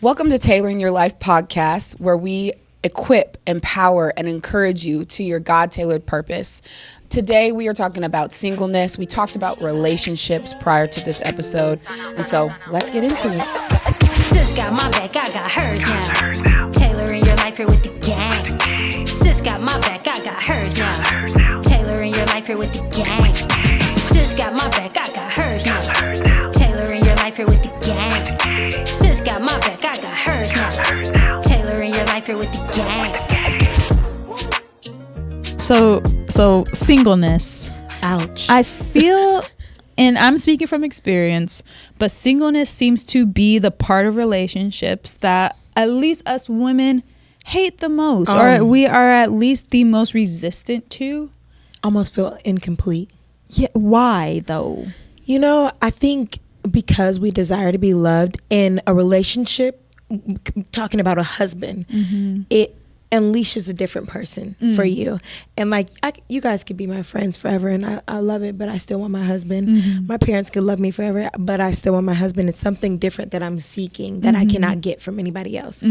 Welcome to Tailoring Your Life podcast, where we equip, empower, and encourage you to your God-tailored purpose. Today, we are talking about singleness. We talked about relationships prior to this episode, and so let's get into it. Sis got my back, I got hers now. Tailoring your life here with the gang. Sis got my back, I got hers now. Tailoring your life here with the gang. Sis got my back, I got hers now. Tailoring your life here with the gang. Sis got my back, I got hers now. Tailoring your life here with the gang. So singleness. Ouch. I feel, and I'm speaking from experience, but singleness seems to be the part of relationships that at least us women hate the most, or we are at least the most resistant to. Almost feel incomplete. Yeah. Why though? You know, I think because we desire to be loved in a relationship, talking about a husband, it unleashes a different person for you. And like, you guys could be my friends forever, and I love it, but I still want my husband. My parents could love me forever, but I still want my husband. It's something different that I'm seeking that I cannot get from anybody else.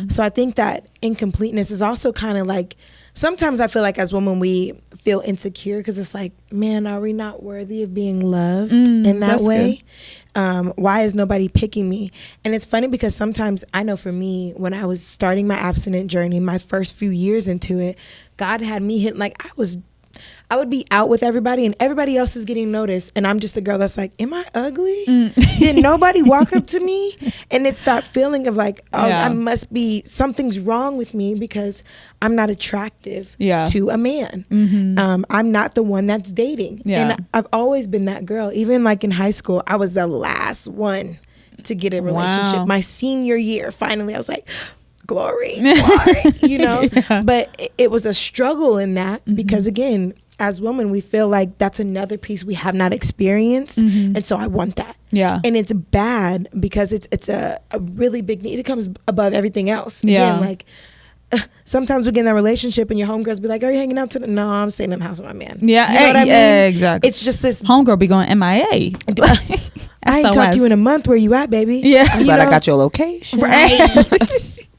So I think that incompleteness is also kind of like, sometimes I feel like as women we feel insecure because it's like, man, are we not worthy of being loved in that way? Why is nobody picking me? And it's funny because sometimes I know for me, when I was starting my abstinent journey, my first few years into it, God had me hit, like I would be out with everybody and everybody else is getting noticed, and I'm just a girl that's like, am I ugly? Did nobody walk up to me? And it's that feeling of like, I must be, something's wrong with me because I'm not attractive to a man. I'm not the one that's dating. And I've always been that girl. Even like in high school, I was the last one to get a relationship. My senior year, finally, I was like, glory, you know? But it was a struggle in that because again, as women, we feel like that's another piece we have not experienced. And so I want that. And it's bad because it's a really big need. It comes above everything else. Again, like sometimes we get in that relationship and your homegirls be like, are you hanging out today? No, I'm staying in the house with my man. You know what I mean? Exactly. It's just this. Homegirl be going MIA. I ain't talked to you in a month. Where you at, baby? I'm glad I got your location. Right.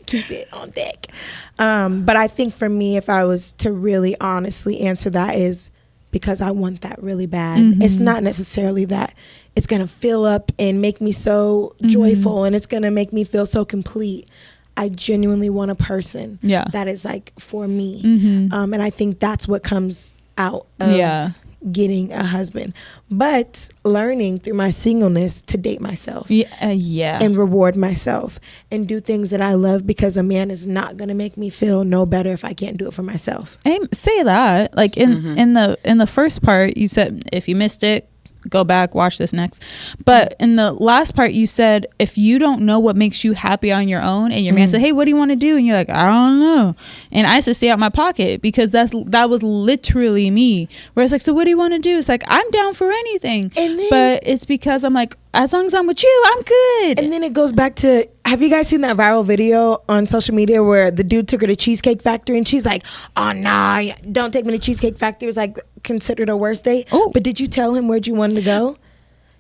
Keep it on deck. But I think for me, if I was to really honestly answer that, is because I want that really bad. It's not necessarily that it's going to fill up and make me so joyful and it's going to make me feel so complete. I genuinely want a person that is like for me. And I think that's what comes out of getting a husband, but learning through my singleness to date myself and reward myself and do things that I love, because a man is not going to make me feel no better if I can't do it for myself. Say that, like in the first part you said, if you missed it, go back, watch this next. But in the last part you said, if you don't know what makes you happy on your own, and your man said, hey, what do you want to do? And you're like, I don't know. And I used to stay out my pocket because that was literally me, where it's like, so what do you want to do? It's like, I'm down for anything. But it's because I'm like, as long as I'm with you, I'm good. And then it goes back to, have you guys seen that viral video on social media where the dude took her to Cheesecake Factory and she's like, oh nah, don't take me to Cheesecake Factory. It was like considered a worst date. But did you tell him where'd you want to go?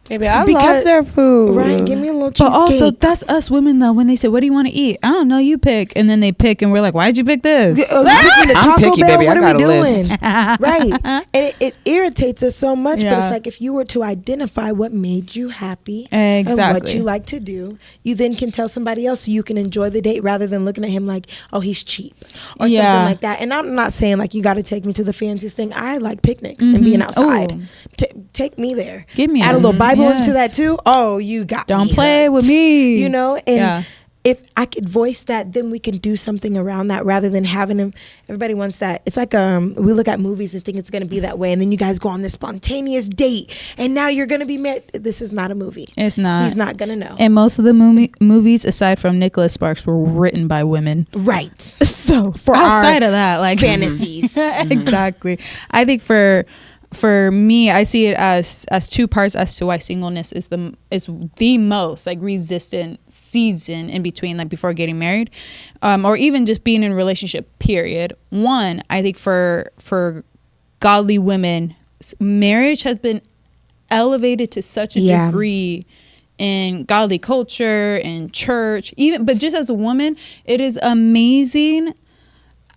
Baby, I love their food. Right, give me a little cheesecake. But also, that's us women though. When they say, what do you want to eat? I don't know, you pick. And then they pick and we're like, why'd you pick this? I'm picky, baby. I got a list. Right. And it irritates us so much. But it's like, if you were to identify what made you happy and what you like to do, you then can tell somebody else so you can enjoy the date rather than looking at him like, oh, he's cheap or something like that. And I'm not saying like you got to take me to the fanciest thing. I like picnics and being outside. Take me there. Give me add a little Bible into that too. Oh, you got don't play with me, you know. And if I could voice that, then we can do something around that rather than having him. Everybody wants that. It's like we look at movies and think it's going to be that way, and then you guys go on this spontaneous date and now you're going to be married. This is not a movie. It's not. He's not going to know. And most of the movies aside from Nicholas Sparks were written by women, right? So for outside of that, like fantasies. Exactly. I think for me, I see it as two parts as to why singleness is the most like resistant season in between, like before getting married, or even just being in a relationship, period. One, I think for godly women, marriage has been elevated to such a degree in godly culture, in church, even, but just as a woman, it is amazing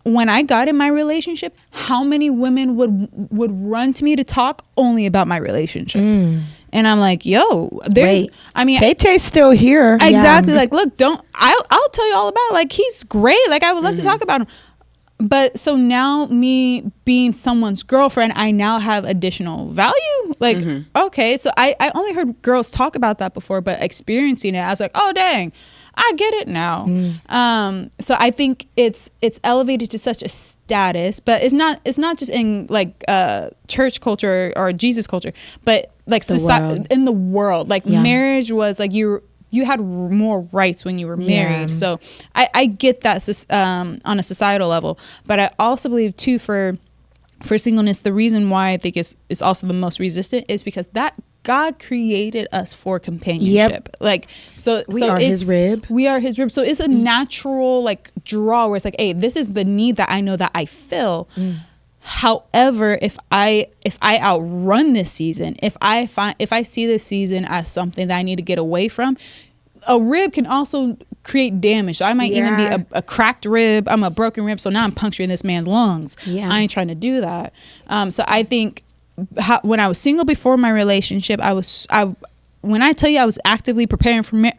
when I got in my relationship, how many women would run to me to talk only about my relationship. And I'm like, yo, I mean, Tay-Tay's still here. Exactly. Yeah. Like, look, I'll tell you all about it. Like, he's great. Like, I would love to talk about him. But so now, me being someone's girlfriend, I now have additional value. Like, okay, so I only heard girls talk about that before, but experiencing it, I was like, oh, dang, I get it now. So I think it's elevated to such a status, but it's not just in like church culture or Jesus culture, but like society in the world. Like marriage was like you had more rights when you were married. So I get that on a societal level, but I also believe too for singleness, the reason why I think it's also the most resistant is because that God created us for companionship. Like, we are his rib. We are his rib. So it's a natural like draw where it's like, hey, this is the need that I know that I feel. However, if I outrun this season, if I see this season as something that I need to get away from, a rib can also create damage. So I might even be a cracked rib. I'm a broken rib. So now I'm puncturing this man's lungs. I ain't trying to do that. So I think when I was single before my relationship, when I tell you I was actively preparing for marriage,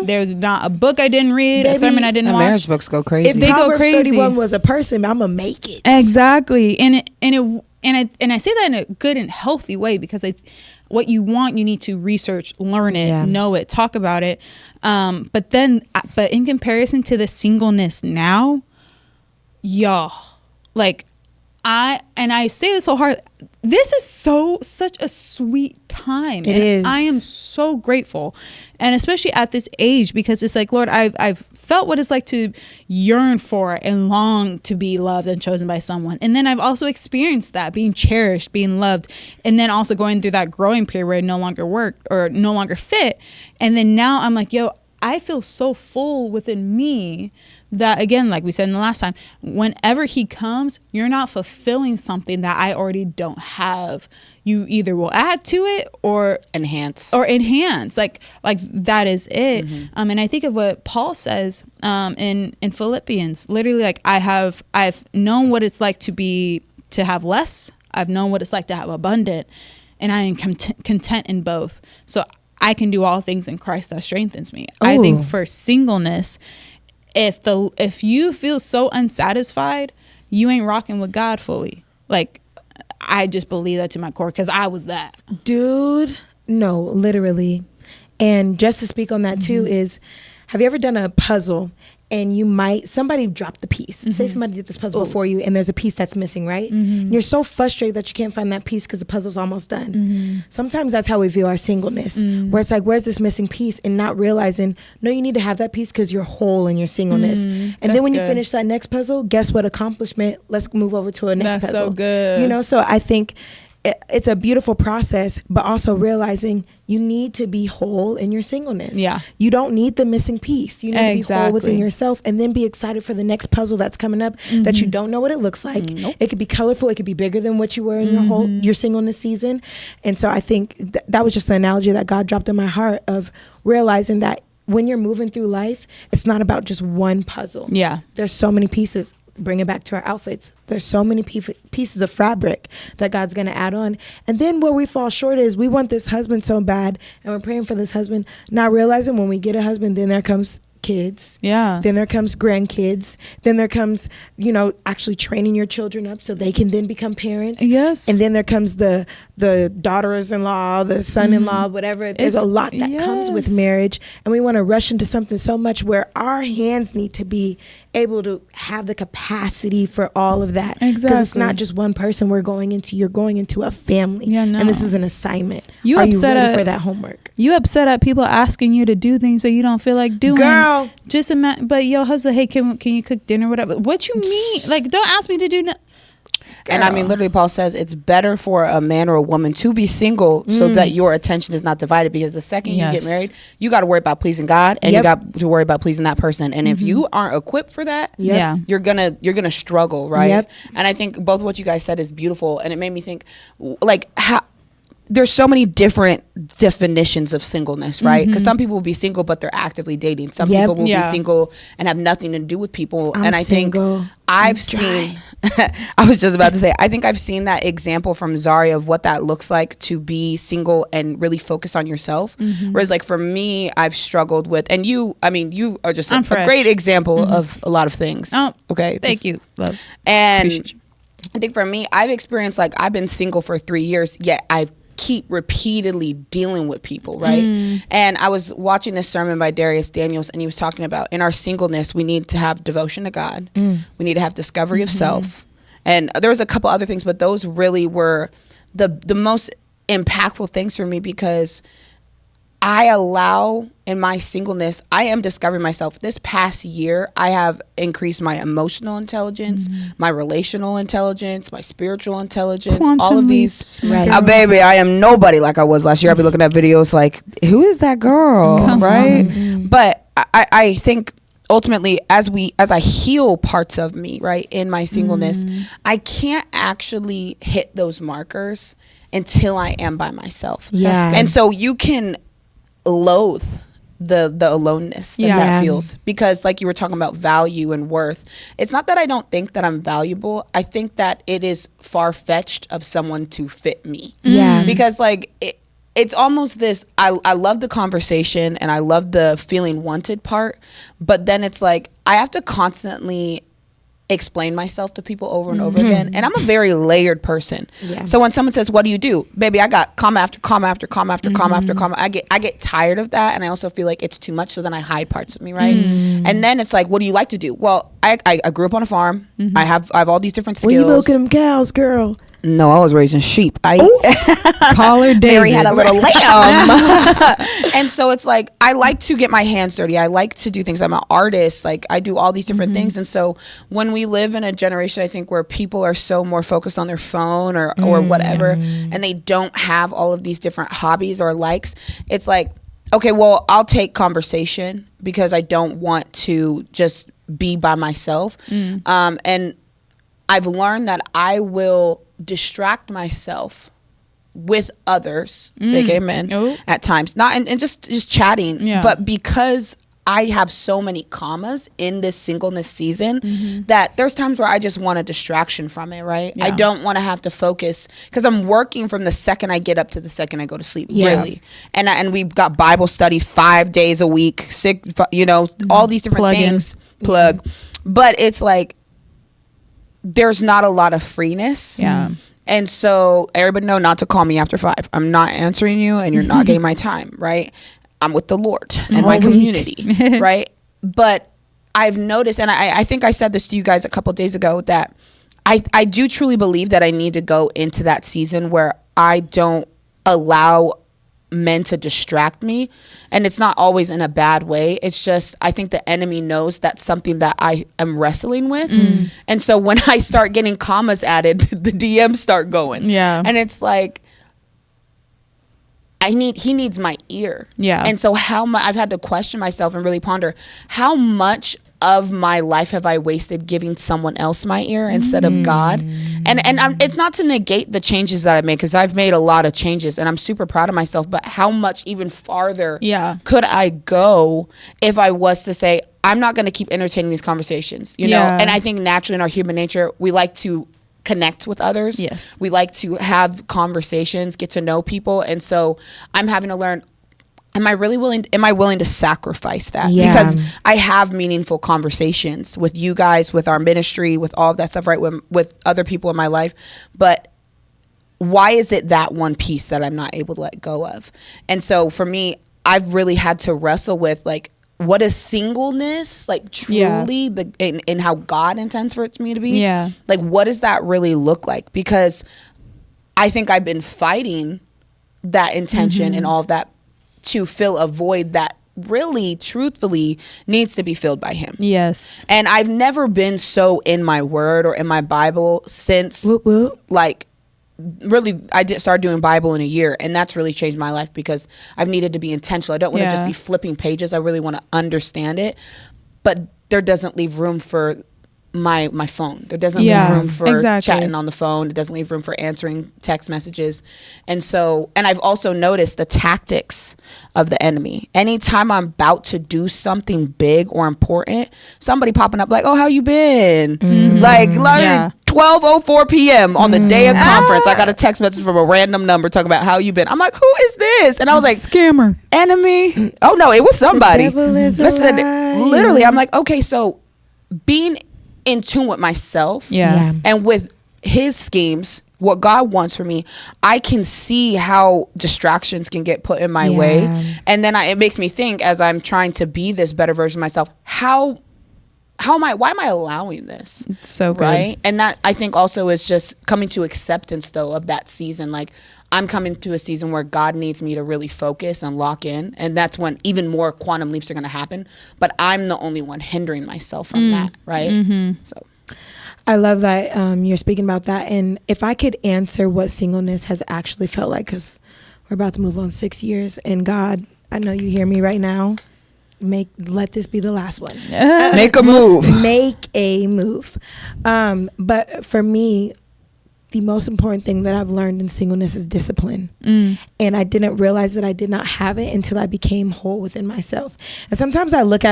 there's not a book I didn't read, a sermon I didn't watch. Marriage books go crazy. If Proverbs 31 was a person, I'm gonna make it. Exactly, and I say that in a good and healthy way, because what you want, you need to research, learn it, know it, talk about it. But in comparison to the singleness now, y'all, like I say this wholeheartedly, this is such a sweet time. It is. I am so grateful. And especially at this age, because it's like, Lord, I've felt what it's like to yearn for and long to be loved and chosen by someone. And then I've also experienced that, being cherished, being loved, and then also going through that growing period where it no longer worked or no longer fit. And then now I'm like, yo, I feel so full within me that, again, like we said in the last time, whenever he comes, you're not fulfilling something that I already don't have. You either will add to it or enhance. Like that is it. And I think of what Paul says in Philippians, literally, like I've known what it's like to have less. I've known what it's like to have abundant, and I am content in both. So I can do all things in Christ that strengthens me. Ooh. I think for singleness, if you feel so unsatisfied, you ain't rocking with God fully. Like, I just believe that to my core, because I was that. Dude, no, literally. And just to speak on that too is, have you ever done a puzzle and somebody dropped the piece? Say somebody did this puzzle before you and there's a piece that's missing, right? And you're so frustrated that you can't find that piece because the puzzle's almost done. Sometimes that's how we view our singleness, where it's like, where's this missing piece? And not realizing, no, you need to have that piece because you're whole in your singleness. And then when you finish that next puzzle, guess what accomplishment? Let's move over to a next puzzle. That's so good. You know, so I think it's a beautiful process, but also realizing you need to be whole in your singleness. Yeah. You don't need the missing piece. You need to be whole within yourself, and then be excited for the next puzzle that's coming up that you don't know what it looks like. It could be colorful. It could be bigger than what you were in your singleness season. And so I think that was just an analogy that God dropped in my heart of realizing that when you're moving through life, it's not about just one puzzle. Yeah. There's so many pieces. Bring it back to our outfits. There's so many pieces of fabric that God's going to add on. And then where we fall short is we want this husband so bad, and we're praying for this husband, not realizing when we get a husband, then there comes kids. Yeah. Then there comes grandkids. Then there comes, actually training your children up so they can then become parents. Yes. And then there comes the daughters-in-law, the son-in-law, whatever. There's a lot that comes with marriage. And we want to rush into something so much where our hands need to be able to have the capacity for all of that. Exactly. Because it's not just one person you're going into a family. Yeah, no. And this is an assignment. Are you ready for that homework? You upset at people asking you to do things that you don't feel like doing. Girl. Just but your husband, hey, can you cook dinner, whatever? What you mean? Like, don't ask me to do nothing. And I mean, literally, Paul says it's better for a man or a woman to be single so that your attention is not divided. Because the second you get married, you got to worry about pleasing God, and you got to worry about pleasing that person. And if you aren't equipped for that, you're gonna struggle, right? And I think both what you guys said is beautiful, and it made me think, like, there's so many different definitions of singleness, right? Because some people will be single, but they're actively dating. Some people will be single and have nothing to do with people. And I single. think I've seen, I was just about to say, I think I've seen that example from Zaria of what that looks like to be single and really focus on yourself. Whereas like for me, I've struggled with, and you, I mean, you are just a great example of a lot of things. Oh, okay. Thank you. Love. And Appreciate you. I think for me, I've experienced like I've been single for 3 years, yet I've keep repeatedly dealing with people, right? And I was watching this sermon by Darius Daniels, and he was talking about in our singleness, we need to have devotion to God. We need to have discovery of self. And there was a couple other things, but those really were the most impactful things for me, because I allow in my singleness, I am discovering myself. This past year, I have increased my emotional intelligence, my relational intelligence, my spiritual intelligence, all of these. Right. Baby, I am nobody like I was last year. I'll be looking at videos like, who is that girl, right? But I think ultimately, as I heal parts of me, right, in my singleness, I can't actually hit those markers until I am by myself. Yeah. And so you can loathe the aloneness that feels, because like you were talking about value and worth, it's not that I don't think that I'm valuable. I think that it is far-fetched of someone to fit me. Because like it's almost this, I love the conversation and I love the feeling wanted part, but then it's like I have to constantly explain myself to people over and over again, and I'm a very layered person. So when someone says, what do you do, baby, I got comma after comma after comma after comma after comma. I get tired of that, and I also feel like it's too much, so then I hide parts of me, right? And then it's like, what do you like to do? Well, I grew up on a farm. I have all these different skills. Were you milking them cows, girl? No, I was raising sheep. Call her David. Mary had a little lamb. And so it's like, I like to get my hands dirty. I like to do things. I'm an artist. Like I do all these different things. And so when we live in a generation, I think, where people are so more focused on their phone or whatever, and they don't have all of these different hobbies or likes, it's like, okay, well, I'll take conversation because I don't want to just be by myself. And I've learned that I will distract myself with others, like amen, at times, not and just chatting, but because I have so many commas in this singleness season that there's times where I just want a distraction from it, right? I don't want to have to focus, because I'm working from the second I get up to the second I go to sleep, really. And we've got Bible study 5 days a week, all these different things. But it's like, there's not a lot of freeness. And so everybody know not to call me after 5. I'm not answering you, and you're not getting my time, right? I'm with the Lord and my community, right? But I've noticed, and I think I said this to you guys a couple of days ago, that I do truly believe that I need to go into that season where I don't allow men to distract me. And it's not always in a bad way. It's just, I think the enemy knows that's something that I am wrestling with. And so when I start getting commas added, the DMs start going. And it's like, he needs my ear. And so I've had to question myself and really ponder, how much of my life have I wasted giving someone else my ear instead of God? And it's not to negate the changes that I've made, because I've made a lot of changes and I'm super proud of myself, but how much even farther could I go if I was to say, I'm not going to keep entertaining these conversations, you know? And I think naturally in our human nature, we like to connect with others. We like to have conversations, get to know people. And so I'm having to learn, am I willing to sacrifice that? Because I have meaningful conversations with you guys, with our ministry, with all of that stuff, right? With other people in my life. But why is it that one piece that I'm not able to let go of? And so for me, I've really had to wrestle with, like, what is singleness, like, truly, in how God intends for it to me to be? Like, what does that really look like? Because I think I've been fighting that intention and all of that to fill a void that really, truthfully, needs to be filled by him. And I've never been so in my word or in my Bible since, like, really, I started doing Bible in a year, and that's really changed my life, because I've needed to be intentional. I don't want to just be flipping pages. I really want to understand it, but there doesn't leave room for my phone. There doesn't leave room for exactly. chatting on the phone. It doesn't leave room for answering text messages. And I've also noticed the tactics of the enemy. Anytime I'm about to do something big or important, somebody popping up like, oh, how you been? Like 12:04 p.m. on the day of conference, I got a text message from a random number talking about how you been. I'm like, who is this? And I was like, scammer. Enemy. Oh no, it was somebody. Listen, literally, I'm like, okay, so being in tune with myself and with his schemes, what God wants for me, I can see how distractions can get put in my way. And then it makes me think, as I'm trying to be this better version of myself, why am I allowing this? It's so good. Right? And that, I think, also is just coming to acceptance, though, of that season. Like, I'm coming to a season where God needs me to really focus and lock in. And that's when even more quantum leaps are going to happen. But I'm the only one hindering myself from that, right? So I love that you're speaking about that. And if I could answer what singleness has actually felt like, because we're about to move on 6 years. And God, I know you hear me right now. Let this be the last one. Make a move. Make a move. But for me, the most important thing that I've learned in singleness is discipline. And I didn't realize that I did not have it until I became whole within myself. And sometimes I look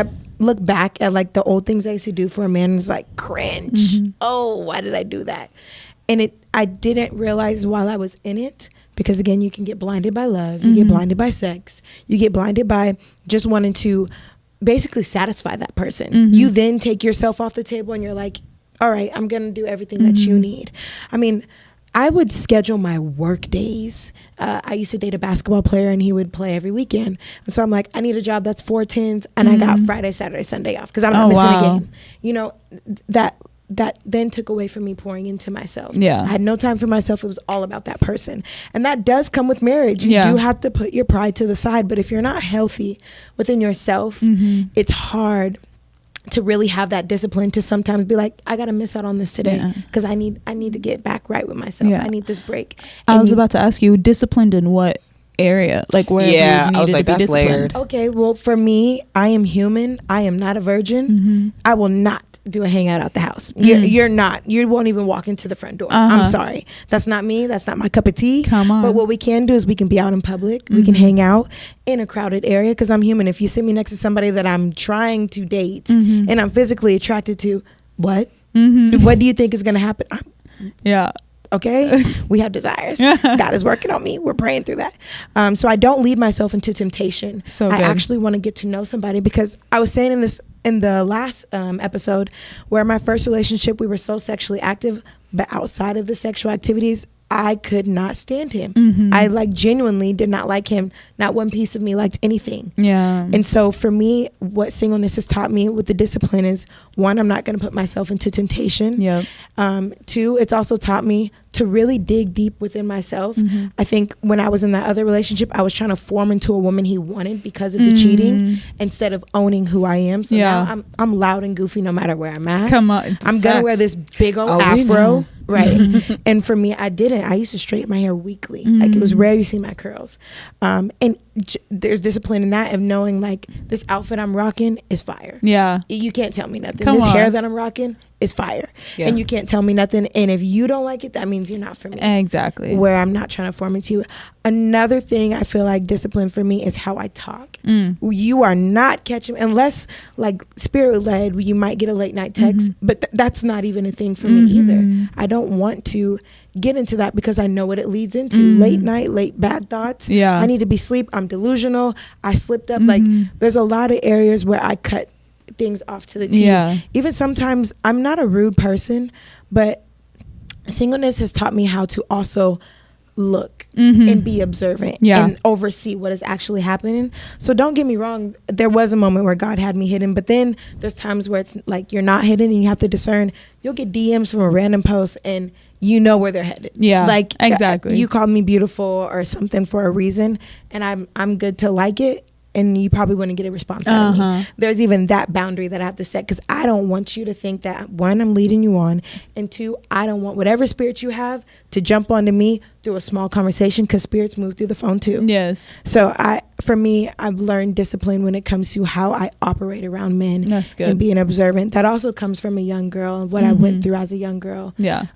back at like the old things I used to do for a man and it's like cringe. Oh, why did I do that? And I didn't realize while I was in it, because again, you can get blinded by love, you get blinded by sex, you get blinded by just wanting to basically satisfy that person. You then take yourself off the table and you're like, all right, I'm going to do everything that you need. I mean, I would schedule my work days. I used to date a basketball player and he would play every weekend. And so I'm like, I need a job that's 4/10s and I got Friday, Saturday, Sunday off because I'm not missing a game. You know, that then took away from me pouring into myself. I had no time for myself. It was all about that person. And that does come with marriage. You do have to put your pride to the side. But if you're not healthy within yourself, it's hard to really have that discipline to sometimes be like, I gotta miss out on this today because I need to get back right with myself. I need this break. I was about to ask you, disciplined in what area? Like where you needed I was like, to be that's disciplined? layered. Okay, well, for me, I am human. I am not a virgin. I will not do a hangout out the house. You're not. You won't even walk into the front door. I'm sorry. That's not me. That's not my cup of tea. Come on. But what we can do is we can be out in public. We can hang out in a crowded area because I'm human. If you sit me next to somebody that I'm trying to date and I'm physically attracted to, what? What do you think is going to happen? Okay, we have desires. God is working on me. We're praying through that. So I don't lead myself into temptation. I actually want to get to know somebody because I was saying in the last episode where my first relationship, we were so sexually active, but outside of the sexual activities, I could not stand him. I genuinely did not like him. Not one piece of me liked anything. And so for me, what singleness has taught me with the discipline is, one, I'm not going to put myself into temptation. Two, it's also taught me to really dig deep within myself. I think when I was in that other relationship, I was trying to form into a woman he wanted because of the cheating instead of owning who I am. So now I'm loud and goofy no matter where I'm at. Come on. I'm going to wear this big old afro. Right. And for me, I didn't. I used to straighten my hair weekly. Like it was rare you see my curls. And there's discipline in that of knowing like this outfit I'm rocking is fire. You can't tell me nothing. This hair that I'm rocking is fire. And you can't tell me nothing. And if you don't like it, that means you're not for me. Exactly. Where I'm not trying to form into you. Another thing I feel like discipline for me is how I talk. You are not catching, unless like spirit led, you might get a late night text, but that's not even a thing for me either. I don't want to get into that because I know what it leads into. Late night, late bad thoughts. I need to be asleep. I'm delusional. I slipped up. Like there's a lot of areas where I cut things off to the T. Even sometimes I'm not a rude person, but singleness has taught me how to also look and be observant and oversee what is actually happening. So don't get me wrong, there was a moment where God had me hidden, but then there's times where it's like you're not hidden and you have to discern. You'll get DMs from a random post and you know where they're headed. Exactly. You called me beautiful or something for a reason, and I'm good to like it and you probably wouldn't get a response out of me. There's even that boundary that I have to set, because I don't want you to think that, one, I'm leading you on, and two, I don't want whatever spirit you have to jump onto me through a small conversation, because spirits move through the phone too. Yes. So for me, I've learned discipline when it comes to how I operate around men. That's good. And being observant. That also comes from a young girl, what I went through as a young girl. Yeah.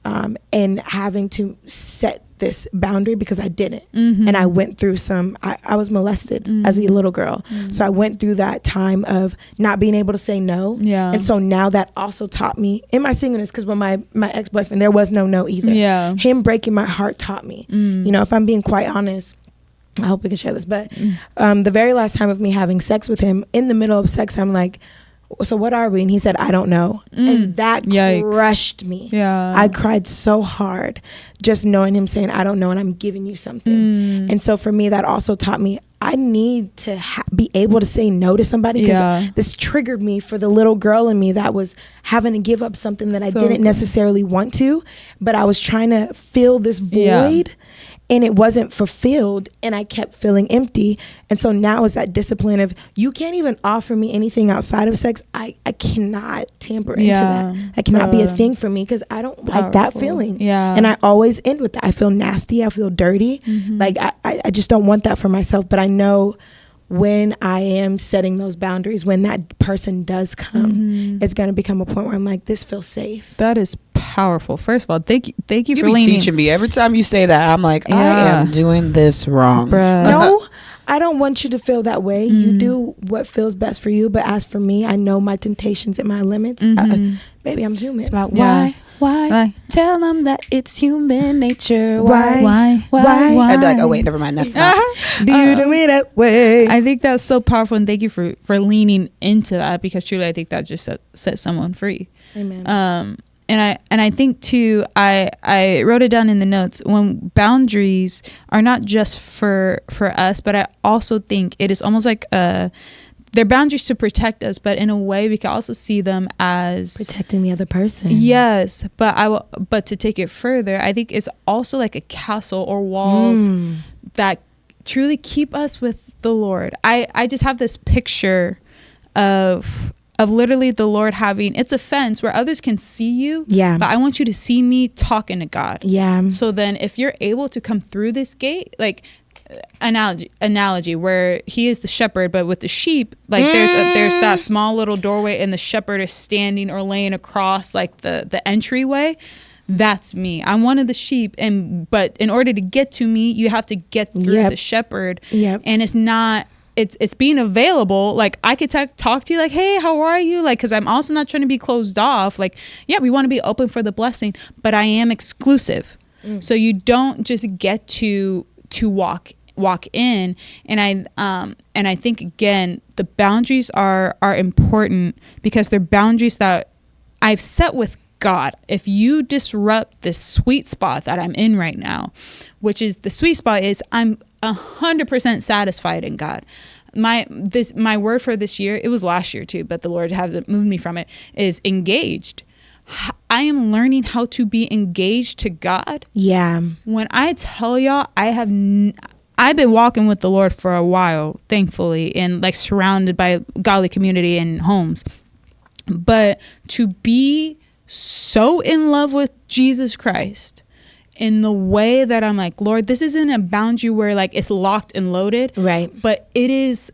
And having to set this boundary, because I didn't. And I went through I was molested as a little girl. So I went through that time of not being able to say no. Yeah. And so now that also taught me in my singleness, because when my ex-boyfriend, there was no either. Yeah. Him breaking my heart taught me. You know, if I'm being quite honest, I hope we can share this, but the very last time of me having sex with him, in the middle of sex, I'm like, so what are we? And he said, I don't know. And that crushed me. Yeah. I cried so hard just knowing him saying, I don't know, and I'm giving you something. And so for me, that also taught me I need to be able to say no to somebody, because this triggered me for the little girl in me that was having to give up something that I didn't necessarily want to, but I was trying to fill this void. And it wasn't fulfilled, and I kept feeling empty. And so now it's that discipline of, you can't even offer me anything outside of sex. I cannot tamper into that. That cannot be a thing for me, because I don't like that feeling. And I always end with that. I feel nasty. I feel dirty. Like I just don't want that for myself. But I know when I am setting those boundaries, when that person does come, it's going to become a point where I'm like, this feels safe. That is powerful. First of all, thank you for be leaning. teaching me every time you say that. I'm like, I am doing this wrong. No, I don't want you to feel that way. You do what feels best for you. But as for me, I know my temptations and my limits. Baby, I'm human. It's about why? Tell them that it's human nature. Why? I'd be like, oh wait, never mind. That's not. Do you do me that way? I think that's so powerful, and thank you for leaning into that, because truly, I think that just set someone free. Amen. And I think too, I wrote it down in the notes, when boundaries are not just for us, but I also think it is almost like they're boundaries to protect us, but in a way we can also see them as protecting the other person. Yes, but to take it further, I think it's also like a castle or walls that truly keep us with the Lord. I just have this picture of literally the Lord having, it's a fence where others can see you. Yeah. But I want you to see me talking to God. Yeah. So then if you're able to come through this gate, like analogy where he is the shepherd, but with the sheep, like there's that small little doorway, and the shepherd is standing or laying across like the entryway. That's me. I'm one of the sheep, but in order to get to me, you have to get through the shepherd. Yep. And it's not. It's being available. Like I could talk to you like, hey, how are you? Like, because I'm also not trying to be closed off. Like, yeah, we want to be open for the blessing, but I am exclusive. So you don't just get to walk in. And I think again, the boundaries are important, because they're boundaries that I've set with God. If you disrupt this sweet spot that I'm in right now, which is the sweet spot is I'm 100% satisfied in God. My word for this year, it was last year too, but the Lord hasn't moved me from it, is engaged. I am learning how to be engaged to God. Yeah. When I tell y'all, I've been walking with the Lord for a while, thankfully, and like surrounded by godly community and homes. But to be so in love with Jesus Christ in the way that I'm like, Lord, this isn't a boundary where like it's locked and loaded. Right. But it's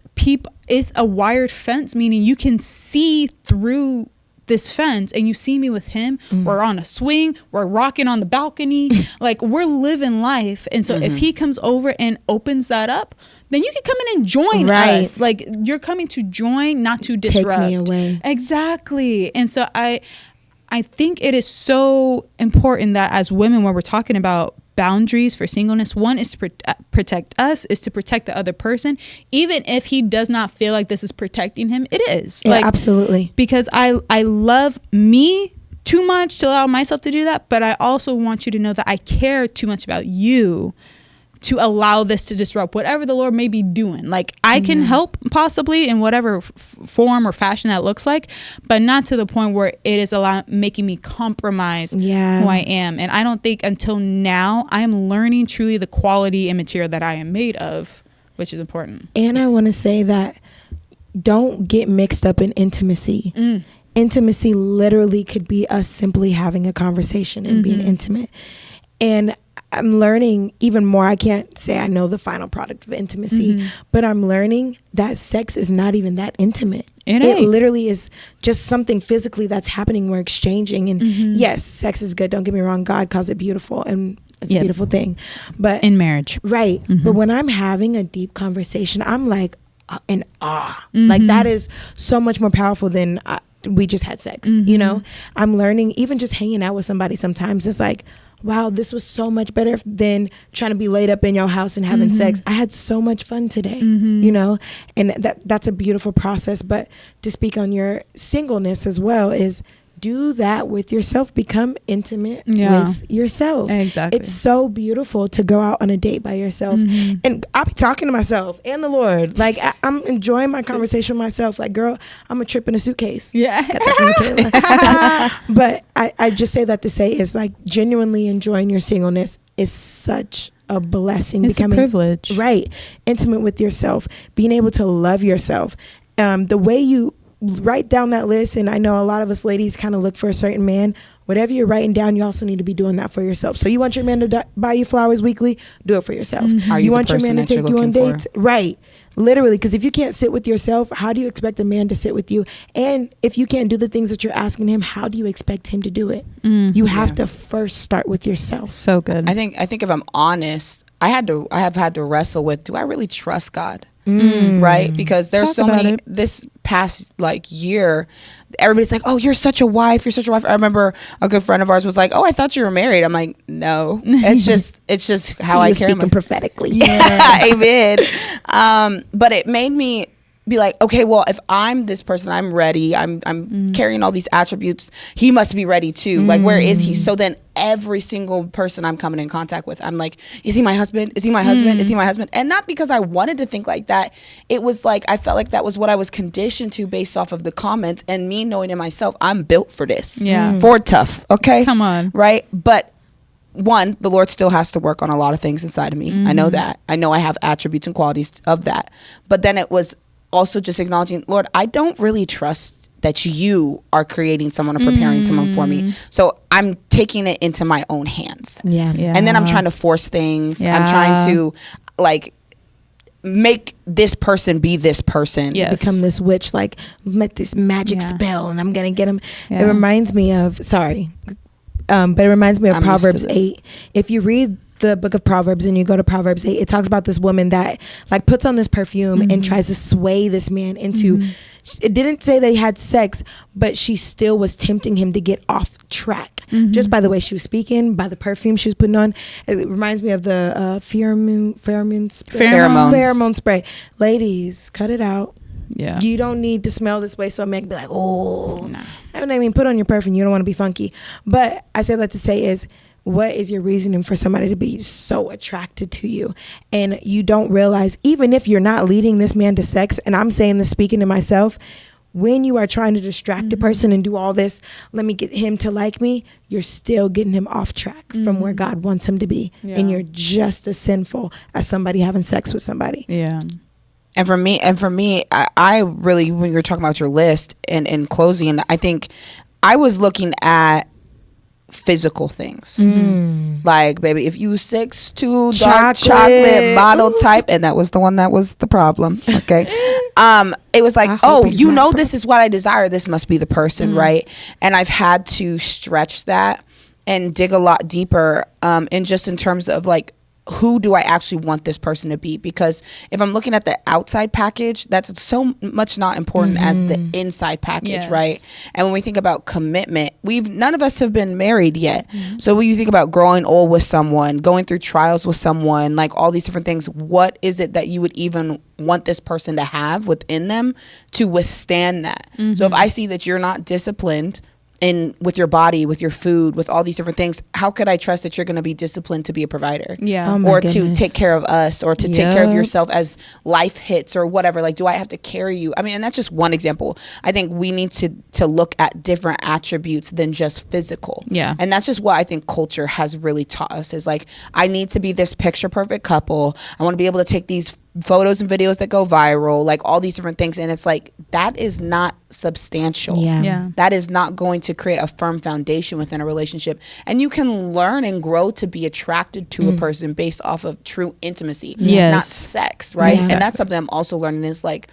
a wired fence, meaning you can see through this fence and you see me with him. We're on a swing, we're rocking on the balcony, like we're living life. And so if he comes over and opens that up, then you can come in and join us. Like you're coming to join, not to disrupt. Take me away. Exactly. And so I think it is so important that as women, when we're talking about boundaries for singleness, one is to protect us, is to protect the other person. Even if he does not feel like this is protecting him, it is. Yeah, like, absolutely. Because I love me too much to allow myself to do that, but I also want you to know that I care too much about you to allow this to disrupt whatever the Lord may be doing. Like I can help possibly in whatever form or fashion that looks like, but not to the point where it is making me compromise who I am. And I don't think until now I am learning truly the quality and material that I am made of which is important. And I want to say that don't get mixed up in intimacy. Intimacy literally could be us simply having a conversation and being intimate. And I'm learning even more. I can't say I know the final product of intimacy, but I'm learning that sex is not even that intimate. It literally is just something physically that's happening. We're exchanging. And yes, sex is good. Don't get me wrong. God calls it beautiful. And it's a beautiful thing. But in marriage. Right. But when I'm having a deep conversation, I'm like in awe. Like that is so much more powerful than we just had sex. You know, I'm learning even just hanging out with somebody sometimes. It's like, wow, this was so much better than trying to be laid up in your house and having sex. I had so much fun today, you know, and that's a beautiful process. But to speak on your singleness as well is do that with yourself. Become intimate with yourself. Exactly. It's so beautiful to go out on a date by yourself. And I'll be talking to myself and the Lord. Like I'm enjoying my conversation with myself. Like, girl, I'm a trip in a suitcase. Yeah. Got that from Taylor. But I just say that to say is like genuinely enjoying your singleness is such a blessing. It's becoming a privilege. Right. Intimate with yourself. Being able to love yourself. The way you write down that list, and I know a lot of us ladies kind of look for a certain man. Whatever you're writing down, you also need to be doing that for yourself. So you want your man to buy you flowers weekly, do it for yourself. Are you want the your man to person that take you you're on looking dates, right? Literally, because if you can't sit with yourself, how do you expect a man to sit with you? And if you can't do the things that you're asking him, how do you expect him to do it? You have to first start with yourself. So good. I think if I'm honest, I have had to wrestle with, do I really trust God? Right? Because there's Talk so about many, it. this past like year, everybody's like, oh, you're such a wife. You're such a wife. I remember a good friend of ours was like, oh, I thought you were married. I'm like, no, it's just how I carry speaking prophetically. Yeah. Amen. But it made me be like, okay, well, if I'm this person, I'm ready. I'm carrying all these attributes. He must be ready too. Like, where is he? So then every single person I'm coming in contact with, I'm like, is he my husband? Is he my husband? Is he my husband? And not because I wanted to think like that. It was like, I felt like that was what I was conditioned to based off of the comments and me knowing in myself, I'm built for this. Yeah. For tough. Okay. Come on. Right. But one, the Lord still has to work on a lot of things inside of me. I know that. I know I have attributes and qualities of that. But then it was also just acknowledging, Lord, I don't really trust that you are creating someone or preparing someone for me. So I'm taking it into my own hands. Yeah. And then I'm trying to force things. I'm trying to like make this person be this person. Yes. Become this witch, like make this magic spell and I'm going to get him. Yeah. It reminds me of, but it reminds me of I'm Proverbs used to this. 8. If you read the book of Proverbs and you go to Proverbs 8, it talks about this woman that like puts on this perfume and tries to sway this man into, it didn't say they had sex, but she still was tempting him to get off track just by the way she was speaking, by the perfume she was putting on. It reminds me of the pheromone spray. Ladies, cut it out. Yeah. You don't need to smell this way so a man can be like, oh, I mean, put on your perfume. You don't want to be funky. But I say that to say is, what is your reasoning for somebody to be so attracted to you? And you don't realize, even if you're not leading this man to sex, and I'm saying this speaking to myself, when you are trying to distract a person and do all this, let me get him to like me, you're still getting him off track from where God wants him to be. Yeah. And you're just as sinful as somebody having sex with somebody. Yeah. And for me, I really, when you're talking about your list and in closing, I think I was looking at physical things. Like, baby, if you 6'2", dark chocolate model type, and that was the one that was the problem. Okay. It was like, oh, you know, this is what I desire. This must be the person, right? And I've had to stretch that and dig a lot deeper, in terms of like, who do I actually want this person to be? Because if I'm looking at the outside package, that's so much not important as the inside package, right? And when we think about commitment, none of us have been married yet. So when you think about growing old with someone, going through trials with someone, like all these different things, what is it that you would even want this person to have within them to withstand that? So if I see that you're not disciplined with your body, with your food, with all these different things, how could I trust that you're going to be disciplined to be a provider? Yeah. Oh, or goodness. to take care of us, or to take care of yourself as life hits or whatever. Like, do I have to carry you? I mean, and that's just one example. I think we need to look at different attributes than just physical. Yeah. And that's just what I think culture has really taught us is like, I need to be this picture perfect couple. I want to be able to take these photos and videos that go viral, like all these different things. And it's like, that is not substantial. Yeah. That is not going to create a firm foundation within a relationship. And you can learn and grow to be attracted to a person based off of true intimacy, not sex, right? Yeah. And that's something I'm also learning is like,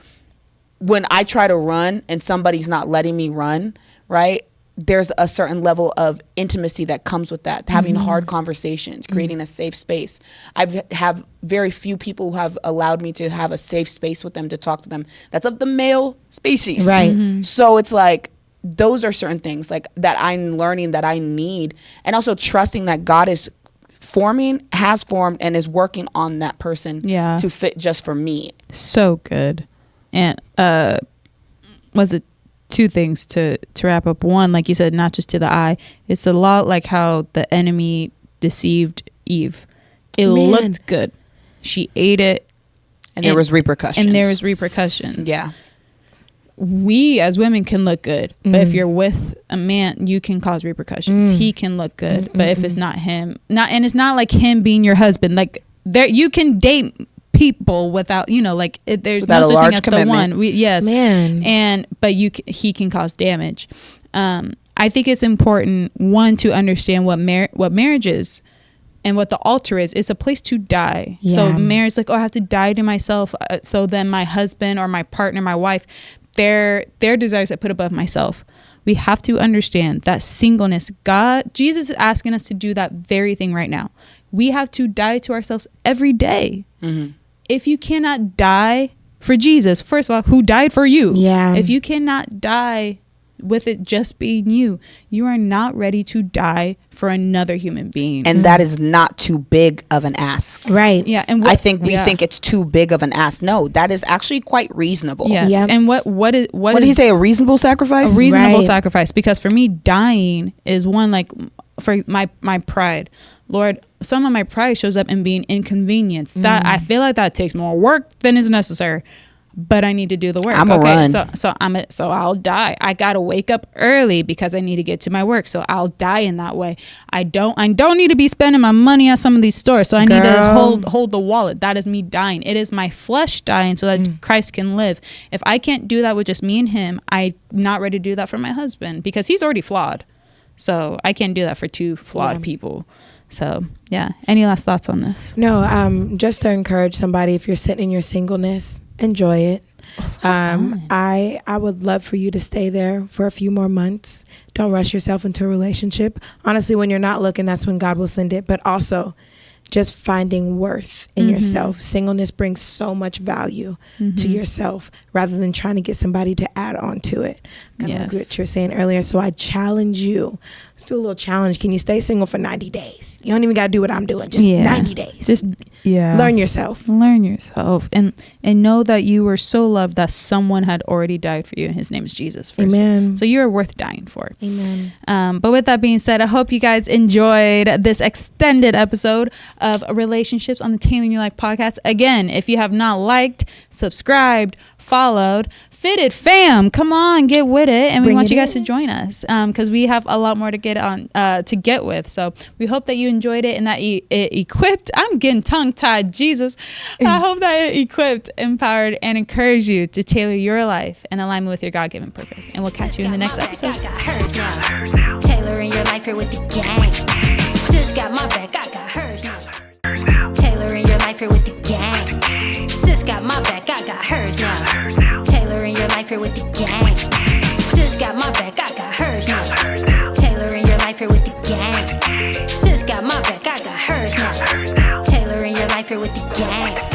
when I try to run and somebody's not letting me run, right? There's a certain level of intimacy that comes with that, having hard conversations, creating a safe space. I have very few people who have allowed me to have a safe space with them to talk to them. That's of the male species. Right. So it's like, those are certain things like that I'm learning that I need. And also trusting that God is has formed and is working on that person to fit just for me. So good. And was it two things to wrap up? One, like you said, not just to the eye. It's a lot like how the enemy deceived Eve. It looked good. She ate it. And there was repercussions. Yeah. We as women can look good, but if you're with a man, you can cause repercussions. He can look good, but if it's not him, and it's not like him being your husband. Like there, you can date people without, there's without no such thing as commitment. the one. But he can cause damage. I think it's important, one, to understand what marriage is. And what the altar is, it's a place to die. So marriage, like, I have to die to myself. So then my husband or my partner, my wife, their desires I put above myself. We have to understand that singleness, Jesus is asking us to do that very thing right now. We have to die to ourselves every day. If you cannot die for Jesus, first of all, who died for you? Yeah. If you cannot die with it just being you are not ready to die for another human being. And that is not too big of an ask. Right. Yeah. And I think we think it's too big of an ask. No, that is actually quite reasonable. Yes. Yeah. And what did he say? A reasonable sacrifice? A reasonable Right. sacrifice. Because for me, dying is one, like, for my pride. Lord, some of my pride shows up in being inconvenienced. That I feel like that takes more work than is necessary. But I need to do the work. I'm a run. So I'll die. I gotta wake up early because I need to get to my work. So I'll die in that way. I don't need to be spending my money at some of these stores. So I need to hold the wallet. That is me dying. It is my flesh dying so that Christ can live. If I can't do that with just me and him, I'm not ready to do that for my husband because he's already flawed. So I can't do that for two flawed people. So yeah. Any last thoughts on this? No, just to encourage somebody, if you're sitting in your singleness, enjoy it. I would love for you to stay there for a few more months. Don't rush yourself into a relationship. Honestly, when you're not looking, that's when God will send it. But also just finding worth in yourself. Singleness brings so much value to yourself rather than trying to get somebody to add on to it. Kind of like what you were saying earlier. So I challenge you. Let's do a little challenge. Can you stay single for 90 days? You don't even got to do what I'm doing. Just 90 days. Just learn yourself. Learn yourself. And know that you were so loved that someone had already died for you. And his name is Jesus. Amen. So you're worth dying for. Amen. But with that being said, I hope you guys enjoyed this extended episode of Relationships on the Tailoring Your Life podcast. Again, if you have not liked, subscribed, followed, Fitted fam, come on, get with it, and we want you guys to join us because we have a lot more to get with. So we hope that you enjoyed it and that it equipped. I'm getting tongue tied, Jesus. I hope that it equipped, empowered, and encouraged you to tailor your life in alignment with your God-given purpose. And we'll catch you in the next episode. Tailoring your life here with the gang. Sis got my back, I got hers now. Tailoring your life here with the gang. Sis got my back, I got hers now. Tailoring your life here with the gang. Sis got my back, I got hers now. Tailoring your life here with the gang. Sis got my back, I got hers now. Tailoring your life here with the gang.